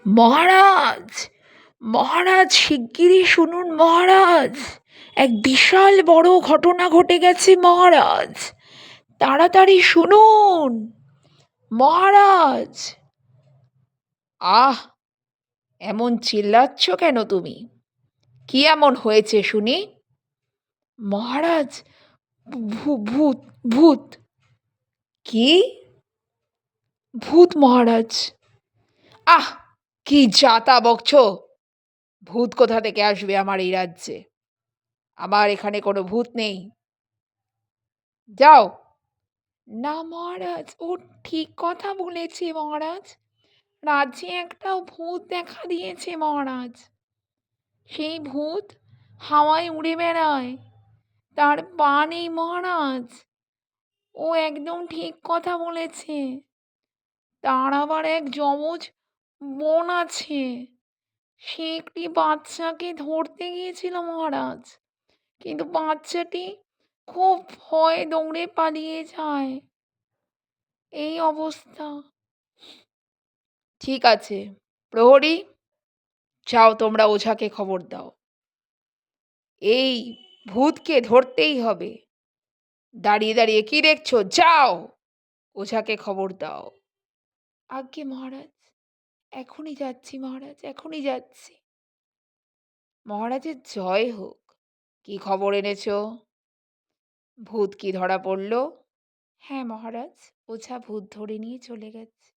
মহারাজ, মহারাজ, শিগগিরই শুনুন মহারাজ, এক বিশাল বড় ঘটনা ঘটে গেছে মহারাজ, তাড়াতাড়ি শুনুন মহারাজ। আহ, এমন চিল্লাচ্ছ কেন তুমি? কি এমন হয়েছে শুনি? মহারাজ, ভূত, ভূত। কি? ভূত মহারাজ। আহ, কি যাতা বকছো! ভূত কোথা থেকে আসবে আমার এই রাজ্যে? আমার এখানে কোনো ভূত নেই, যাও। না মহারাজ, ও ঠিক কথা বলেছে মহারাজ, রাজ্যে একটা ভূত দেখা দিয়েছে মহারাজ। সেই ভূত হাওয়ায় উড়ে বেড়ায়, তার পা নেই মহারাজ। ও একদম ঠিক কথা বলেছে। তার আবার এক যমজ বোন আছে, সে একটি বাচ্চাকে ধরতে গিয়েছিল মহারাজ, কিন্তু বাচ্চাটি খুব ভয়ে দৌড়ে পালিয়ে যায়। এই অবস্থা। ঠিক আছে, প্রহরী, যাও তোমরা ওঝাকে খবর দাও, এই ভূতকে ধরতেই হবে। দাঁড়িয়ে দাঁড়িয়ে কি দেখছো? যাও, ওঝাকে খবর দাও। আজ্ঞে মহারাজ, এখনই যাচ্ছি মহারাজ, এখনই যাচ্ছি। মহারাজের জয় হোক। কি খবর এনেছো? ভূত কি ধরা পড়ল? হ্যাঁ মহারাজ, ওঝা ভূত ধরে নিয়ে চলে গেছে।